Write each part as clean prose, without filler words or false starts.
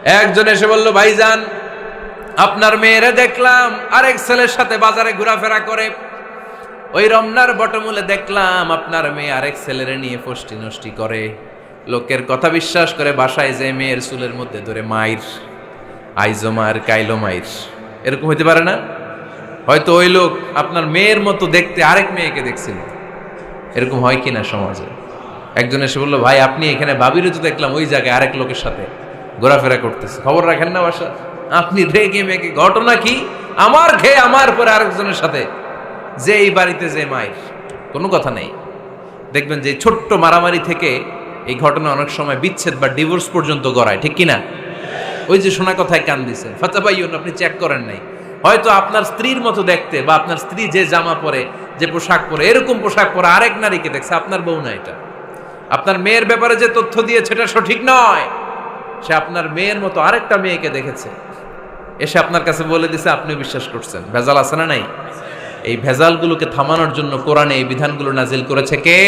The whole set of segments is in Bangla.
একজন এসে বলল, ভাইজান আপনার মেয়েরে দেখলাম আরেক ছেলের সাথে বাজারে ঘোরাফেরা করে, ওই রমনার বটমূলে দেখলাম আপনার মেয়ে আরেক ছেলেরে নিয়ে ফষ্টি নষ্টি করে, লোকের কথা বিশ্বাস করে বাসায় যে মেয়ের চুলের মধ্যে ধরে মাইর, আইজো মার কাইলো মাইর। এরকম হইতে পারে না? হয়তো ওই লোক আপনার মেয়ের মতো দেখতে আরেক মেয়েকে দেখছিল। এরকম হয় কিনা সমাজে? একজন এসে বললো, ভাই আপনি এখানে ভাবিরও তো দেখলাম ওই জায়গায় আরেক লোকের সাথে ঘোরাফেরা করতেছে, খবর রাখেন না বাসা? আপনি রেগে মেগে, ঘটনা কি? আমার খেয়ে আমার পরে আরেকজনের সাথে, যে এই বাড়িতে যে মায়ের, কোনো কথা নেই। দেখবেন যে ছোট্ট মারামারি থেকে এই ঘটনা অনেক সময় বিচ্ছেদ বা ডিভোর্স পর্যন্ত গড়ায়, ঠিক কিনা? ওই যে শোনা কথায় কান দিছেন, ফাতাবাইয়ুন, আপনি চেক করেন নাই। হয়তো আপনার স্ত্রীর মতো দেখতে বা আপনার স্ত্রী যে জামা পরে, যে পোশাক পরে, এরকম পোশাক পরে আরেক নারীকে দেখছে, আপনার বউ না এটা। আপনার মেয়ের ব্যাপারে যে তথ্য দিয়েছে এটা সঠিক নয়, সে আপনার মেয়ের মতো আরেকটা মেয়েকে দেখেছে, এসে আপনার কাছে বলে দিছে, আপনি বিশ্বাস করছেন। ভেজাল আছে না নাই? এই ভেজালগুলোকে থামানোর জন্য কোরআনে এই বিধানগুলো নাজিল করেছে কে?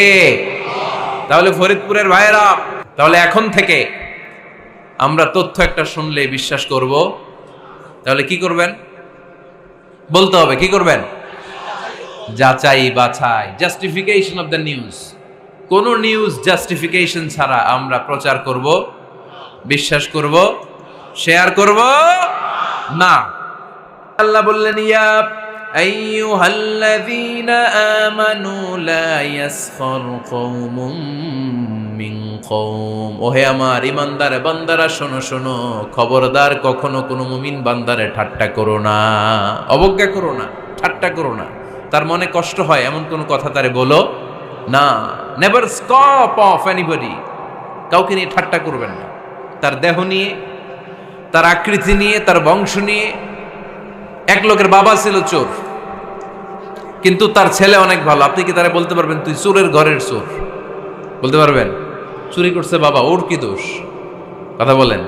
তাহলে ফরিদপুরের ভাইয়েরা, তাহলে এখন থেকে আমরা তথ্য একটা শুনলে বিশ্বাস করব, তাহলে কি করবেন? বলতে হবে কি করবেন? যাচাই বাছাই, জাস্টিফিকেশন অফ দ্য নিউজ। কোন নিউজ জাস্টিফিকেশন ছাড়া আমরা প্রচার করব, বিশ্বাস করব, শেয়ার করব না। আল্লাহ বললেন, ইয়া আইয়ুহাল্লাযীনা আমানু লা ইয়াসখার কওমুম মিন কওম। ওহে আমার ঈমানদার বান্দারা, শোনো শোনো, খবরদার কখনো কোনো মুমিন বান্দারে ঠাট্টা করো না, অবজ্ঞা করো না, ঠাট্টা করো না। তার মনে কষ্ট হয় এমন কোন কথা তারে বলো না। Never scoff of anybody. কাউকে নিয়ে ঠাট্টা করবেন না, তার দেহ নিয়ে, তার আকৃতি নিয়ে, তার বংশ নিয়ে। এক লোকের বাবা ছিল চোর, কিন্তু তার ছেলে অনেক ভালো। আপনি কি তারা বলতে পারবেন তুই চোরের ঘরের চোর? বলতে পারবেন? চুরি করছে বাবা, ওর কি দোষ? কথা বলেন।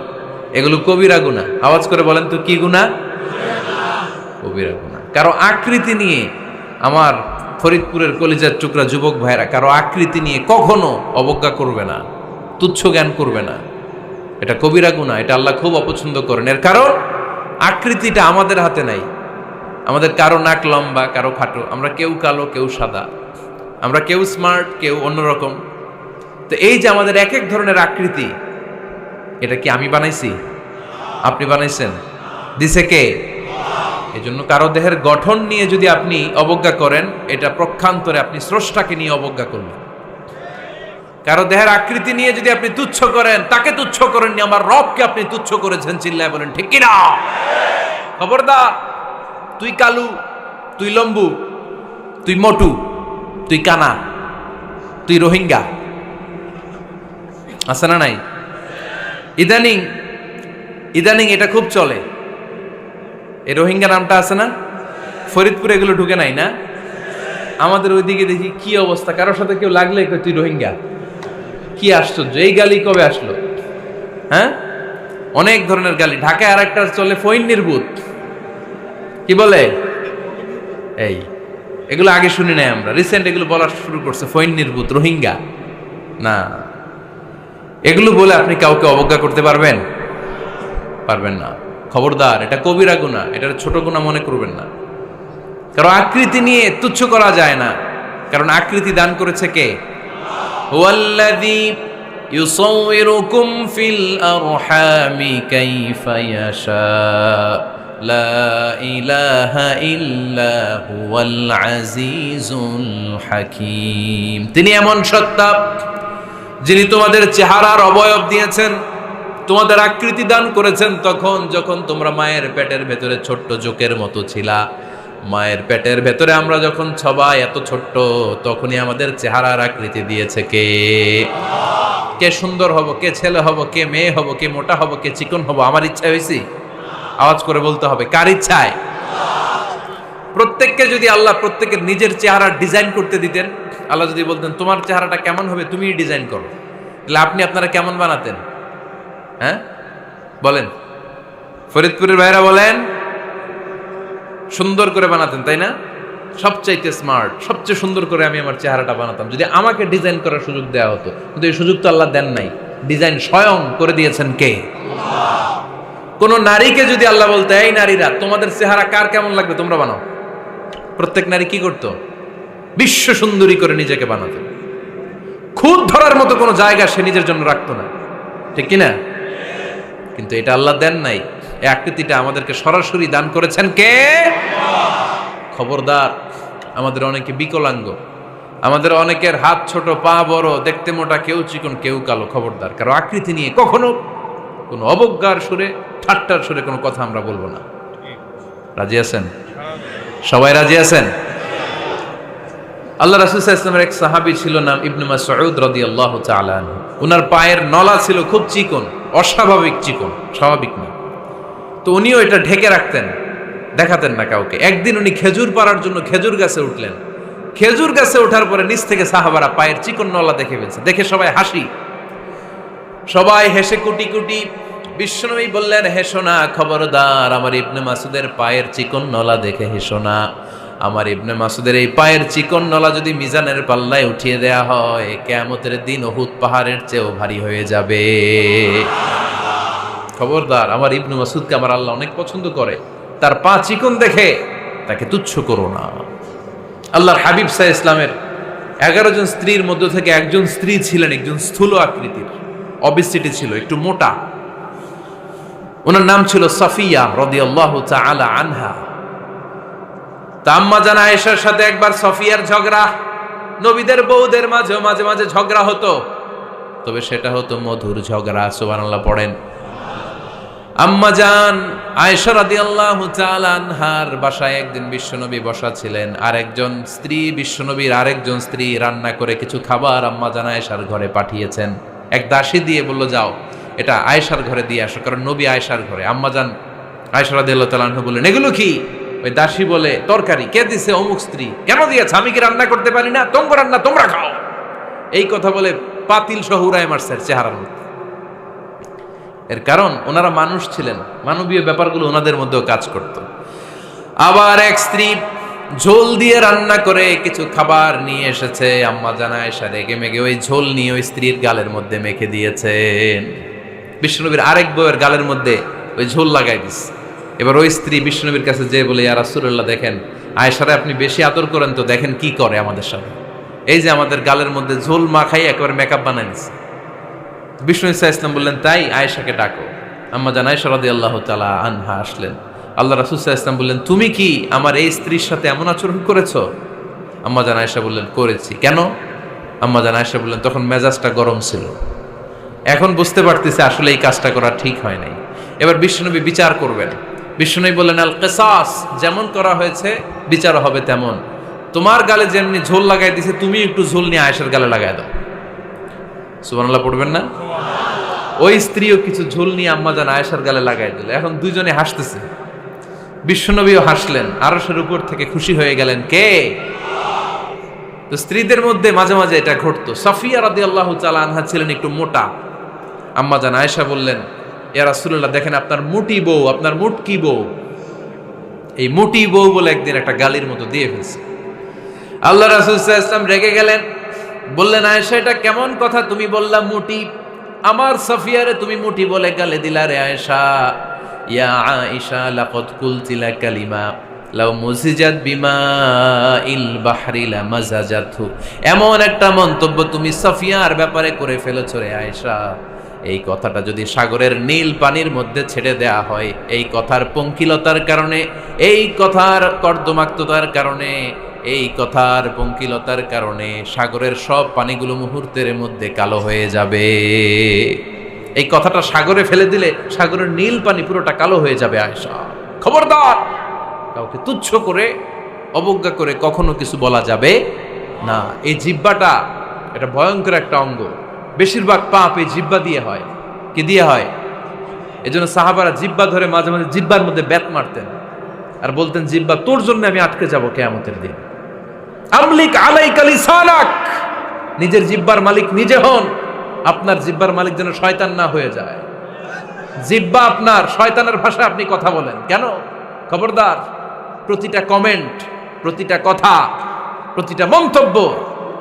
এগুলো কবিরা গুনাহ। আওয়াজ করে বলেন তো, কি গুনাহ? কবিরা গুনাহ। কারো আকৃতি নিয়ে, আমার ফরিদপুরের কলিজার টুকরা যুবক ভাইরা, কারো আকৃতি নিয়ে কখনো অবজ্ঞা করবে না, তুচ্ছ জ্ঞান করবে না। এটা কবিরা গুনাহ, এটা আল্লাহ খুব অপছন্দ করেন। এর কারণ আকৃতিটা আমাদের হাতে নাই। আমাদের কারো নাক লম্বা, কারো খাটো, আমরা কেউ কালো, কেউ সাদা, আমরা কেউ স্মার্ট, কেউ অন্যরকম। তো এই যে আমাদের এক এক ধরনের আকৃতি, এটা কি আমি বানাইছি? আপনি বানাইছেন? দিছে কে? এই জন্য কারো দেহের গঠন নিয়ে যদি আপনি অবজ্ঞা করেন, এটা প্রক্ষান্তরে আপনি স্রষ্টাকে নিয়ে অবজ্ঞা করলেন। কারো দেহের আকৃতি নিয়ে যদি আপনি তুচ্ছ করেন, তাকে তুচ্ছ করেননি, আমার রবকে আপনি তুচ্ছ করেছেন। চিল্লায় বলেন ঠিক কিনা? খবরদার, তুই কালু, তুই লম্বু, তুই মোটু, তুই কানা, তুই রোহিঙ্গা, আছে না নাই? ইদানিং ইদানিং এটা খুব চলে। এই রোহিঙ্গা নামটা আছে না? ফরিদপুরে এগুলো ঢুকে নাই না? আমাদের ওইদিকে দেখি কি অবস্থা, কারোর সাথে কেউ লাগলে তুই রোহিঙ্গা। কি আশ্চর্য, এই গালি কবে আসলো? হ্যাঁ, অনেক ধরনের গালি। ঢাকায় আর একটা চলে ফইন নির্বুত, কি বলে? এই এগুলো আগে শুনি নাই আমরা, রিসেন্ট এগুলো বলা শুরু করছে। ফইন নির্বুত, রোহিঙ্গা না। এগুলো বলে আপনি কাউকে অবজ্ঞা করতে পারবেন? পারবেন না। খবরদার, এটা কবিরা গুনাহ, এটা ছোট গুনাহ মনে করবেন না। কারণ আকৃতি নিয়ে তুচ্ছ করা যায় না, কারণ আকৃতি দান করেছে কে? হুয়াল্লাযী ইউসাউইরুকুম ফিল আরহামি কাইফা ইয়াশা লা ইলাহা ইল্লা হুয়াল আজিজুল হাকীম। তিনি এমন সত্তা, যিনি তোমাদের চেহারার অবয়ব দিয়েছেন, তোমাদের আকৃতি দান করেছেন তখন যখন তোমরা মায়ের পেটের ভেতরে ছোট্ট জোকের মতো ছিলা। মায়ের পেটের ভেতরে আমরা যখন সবাই এত ছোট্ট, তখনই আমাদের চেহারার আকৃতি দিয়েছে কে? কে সুন্দর হব, কে ছেলে হব, কে মেয়ে হব, কে মোটা হব, কে চিকন হব, আমার ইচ্ছা হয়েছি? আওয়াজ করে বলতে হবে, কার ইচ্ছায়? প্রত্যেককে যদি আল্লাহ প্রত্যেকের নিজের চেহারা ডিজাইন করতে দিতেন, আল্লাহ যদি বলতেন তোমার চেহারাটা কেমন হবে তুমি ডিজাইন করো, তাহলে আপনি আপনারা কেমন বানাতেন? হ্যাঁ বলেন, ফরিদপুরের ভাইরা বলেন, সুন্দর করে বানাতেন তাই না? সবচাইতে স্মার্ট, সবচেয়ে সুন্দর করে আমি আমার চেহারাটা বানাতাম যদি আমাকে ডিজাইন করার সুযোগ দেওয়া হতো। কিন্তু এই সুযোগ তো আল্লাহ দেন নাই। ডিজাইন স্বয়ং করে দিয়েছেন কে? কোন নারীকে যদি আল্লাহ বলতে, এই নারীরা তোমাদের চেহারা কার কেমন লাগবে তোমরা বানাও, প্রত্যেক নারী কি করত? বিশ্ব সুন্দরী করে নিজেকে বানাতো। খুদ ধরার মতো কোনো জায়গা সে নিজের জন্য রাখতো না, ঠিক কিনা? কিন্তু এটা আল্লাহ দেন নাই, এই আকৃতিটা আমাদেরকে সরাসরি দান করেছেন কে? খবরদার, আমাদের অনেকে বিকলাঙ্গ, আমাদের অনেকের হাত ছোট, পা বড়, দেখতে মোটা, কেউ চিকন কেউ কালো। খবরদার, কারো আকৃতি নিয়ে কখনো কোনো অবজ্ঞার সুরে, ঠাট্টার সুরে কোনো কথা আমরা বলবো না। রাজি আছেন? সবাই রাজি আছেন? আল্লাহ রাসূল সাল্লাল্লাহু আলাইহি ওয়াসাল্লামের এক সাহাবী ছিল, নাম ইবনে মাসউদ রাদিয়াল্লাহু তাআলা আনহু। উনার পায়ের নলা ছিল খুব চিকন, অস্বাভাবিক চিকন, স্বাভাবিক না। তো উনিও এটা ঢেকে রাখতেন, দেখাতেন না কাউকে। একদিন উনি খেজুর পাড়ার জন্য খেজুর গাছে উঠলেন। খেজুর গাছে ওঠার পরে নিচ থেকে সাহাবারা পায়ের চিকন নলা দেখে ফেলছে। দেখে সবাই হাসি, সবাই হেসে কুটি কুটি। বিশ্বনবী বললেন, হেসো না, খবরদার, আমার ইবনে মাসুদের পায়ের চিকন নলা দেখে হেসো না। আমার ইবনে মাসুদের এই পায়ের চিকন নলা যদি মিজানের পাল্লায় উঠিয়ে দেয়া হয়, কিয়ামতের দিন উহুদ পাহাড়ের চেয়েও ভারী হয়ে যাবে। খবরদার, আমার ইবনে মাসুদকে আমার আল্লাহ অনেক পছন্দ করে, তার পা চিকন দেখে তাকে তুচ্ছ করো না। আল্লাহর হাবিব সাল্লাল্লাহু আলাইহি ইসলামের 11 জন স্ত্রীর মধ্য থেকে একজন স্ত্রী ছিলেন একজন স্থূল আকৃতির, অবিসিটি ছিল, একটু মোটা। ওনার নাম ছিল সাফিয়া রাদিয়াল্লাহু তাআলা আনহা। আম্মা জান আয়েশার সাথে একবার সাফিয়ার ঝগড়া। নবীদের বউদের মাঝে মাঝে মাঝে ঝগড়া হতো, তবে সেটা হতো মধুর ঝগড়া। সুবহানাল্লাহ পড়েন। আম্মা জান আয়েশা রাদিয়াল্লাহু তাআলা আনহার বাসায় একদিন বিশ্বনবী বসা ছিলেন। আরেকজন স্ত্রী, বিশ্বনবীর আরেকজন স্ত্রী রান্না করে কিছু খাবার আম্মা জান আয়েশার ঘরে পাঠিয়েছেন। এক দাসী দিয়ে বলল, যাও এটা আয়েশার ঘরে দিয়ে আসো, কারণ নবী আয়েশার ঘরে। আম্মা জান আয়েশা রাদিয়াল্লাহু তাআলা আনহা বললেন, এগুলো কি? ওই দাসী বলে, তরকারি। কে দিছে? অমুক স্ত্রী। কেন দিয়েছে? আমি কি রান্না করতে পারি না? তোমরা রান্না তোমরা খাও। এই কথা বলে পাতিল সহ উড়ায় মারছে চেহারার মধ্যে। এর কারণ ওনারা মানুষ ছিলেন, মানবীয় ব্যাপারগুলো ওনাদের মধ্যেও কাজ করত। আবার এক স্ত্রী ঝোল দিয়ে রান্না করে কিছু খাবার নিয়ে এসেছে। আম্মা জান আয়েশা রেগে মেগে ওই ঝোল নিয়ে ওই স্ত্রীর গালের মধ্যে মেখে দিয়েছেন। বিশ্বনবীর আরেক বউয়ের গালের মধ্যে ওই ঝোল লাগাই দিচ্ছে। এবার ওই স্ত্রী বিশ্বনবীর কাছে যেয়ে বলে, ইয়া রাসূলুল্লাহ, দেখেন আয়েশারে আপনি বেশি আদর করেন তো, দেখেন কি করে আমাদের সাথে। এই যে আমাদের গালের মধ্যে ঝোল মাখাই একেবারে মেকআপ বানাই দিচ্ছে। বিষ্ণু ইসা ইসলাম বললেন, তাই আয়েশাকে ডাকো। আম্মা জান আয়েশা রাদিয়াল্লাহু তাআলা আনহা আসলেন। আল্লাহ রাসূল সাল্লাল্লাহু আলাইহি ওয়াসাল্লাম বললেন, তুমি কি আমার এই স্ত্রীর সাথে এমন আচরণ করেছো? আম্মা জান আয়েশা বললেন, করেছি। কেন? আম্মা জান আয়েশা বললেন, তখন মেজাজটা গরম ছিল, এখন বুঝতে পারতেছে আসলে এই কাজটা করা ঠিক হয় নাই। এবার বিশ্বনবী বিচার করবেন। বিশ্বনবী বললেন, আল কিসাস, যেমন করা হয়েছে বিচার হবে তেমন। তোমার গালে যেমনি ঝোল লাগাই দিছে, তুমি একটু ঝোল নিয়ে আয়েশার গালে লাগাই দাও। সুবহানাল্লাহ পড়বেন না? ওই স্ত্রীও কিছু ঝোল নিয়ে আম্মা জান আয়েশার গালে লাগাই দিল। এখন দুইজনে হাসতেছে, বিশ্বনবীও হাসলেন, আরশের উপর থেকে খুশি হয়ে গেলেন। কে? তো স্ত্রীদের মধ্যে মাঝে মাঝে এটা ঘটতো। সাফিয়া রাদিয়াল্লাহু তাআলা আনহা ছিলেন একটু মোটা। আম্মা জান আয়েশা বললেন, ইয়া রাসূলুল্লাহ, দেখেন আপনার মুটি বউ, আপনার মুটকি বউ, এই মুটি বউ বলে একদিন একটা গালির মতো দিয়ে ফেলছে। আল্লাহ রাসূল সাল্লাল্লাহু আলাইহি ওয়াসাল্লাম রেগে গেলেন, বললেন, আয়েশা এটা কেমন কথা তুমি বললা মুটি? আমার সাফিয়ারে তুমি মুটি বলে গালে দিলা রে আয়েশা। ইয়া আয়েশা লাকাদ কুলতিলা কালিমা লাউ মুজিজাত বিমাইল বাহরি লামাজাজাতহু, এমন একটা মন্তব্য তুমি সাফিয়ার ব্যাপারে করে ফেলেছো রে আয়েশা, এই কথাটা যদি সাগরের নীল পানির মধ্যে ছেড়ে দেয়া হয়, এই কথার পঙ্কিলতার কারণে, এই কথার কর্দমাক্ততার কারণে, এই কথার পঙ্কিলতার কারণে সাগরের সব পানিগুলো মুহূর্তের মধ্যে কালো হয়ে যাবে। এই কথাটা সাগরে ফেলে দিলে সাগরের নীল পানি পুরোটা কালো হয়ে যাবে। আয়েশা, খবরদার, কাউকে তুচ্ছ করে অবজ্ঞা করে কখনো কিছু বলা যাবে না। এই জিহ্বাটা এটা ভয়ঙ্কর একটা অঙ্গ। বেশিরভাগ পাপ এই জিহ্বা দিয়ে হয়। কি দিয়ে হয়? এজন্য সাহাবারা জিহ্বা ধরে মাঝে মাঝে জিহ্বার মধ্যে ব্যাত মারতেন আর বলতেন, জিহ্বা তোর জন্য আমি আটকে যাব কিয়ামতের দিন। আমলিক আলাইকা লিসানাক, নিজের জিহ্বার মালিক নিজে হন। আপনার জিহ্বার মালিক যেন শয়তান না হয়ে যায়। জিহ্বা আপনার, শয়তানের ভাষায় আপনি কথা বলেন কেন? খবরদার, প্রতিটা কমেন্ট, প্রতিটা কথা, প্রতিটা মন্তব্য,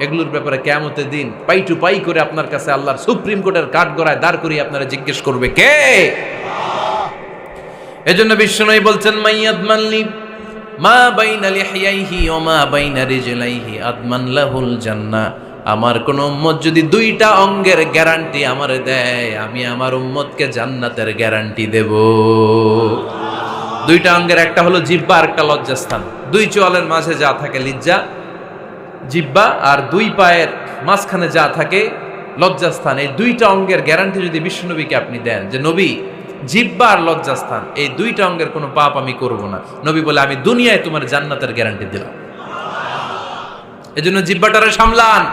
এগুলোর ব্যাপারে কিয়ামতের দিন পাই টু পাই করে আপনার কাছে আল্লাহর সুপ্রিম কোর্টের কাঠগড়ায় দাঁড় করিয়ে আপনারা জিজ্ঞেস করবে, কে? এজন্য বিশ্বনবী বলছেন মাইয়াদমানলি মা বাইনা লিহিয়াইহি ওয়া মা বাইনা রিজলাইহি আদমান লাহুল জান্নাহ। আমার কোন উম্মত যদি দুইটা অঙ্গের গ্যারান্টি আমারে দেয়, আমি আমার উম্মতকে জান্নাতের গ্যারান্টি দেব। দুইটা অঙ্গের একটা হলো জিহ্বা আর একটা লজ্জাস্থান। দুই চোয়ালের মাঝে যা থাকে লিজ্জা জিহ্বা, আর দুই পায়ের মাঝখানে যা থাকে লজ্জাস্থান। এই দুইটা অঙ্গের গ্যারান্টি যদি বিশ্বনবীকে আপনি দেন যে নবী জিহ্বা আর লজ্জাস্থান এই দুইটা অঙ্গের কোনো পাপ আমি করব না, নবী বলে আমি দুনিয়ায় তোমার জান্নাতের গ্যারান্টি দিলাম। এজন্য জিহ্বাটারে সামলান।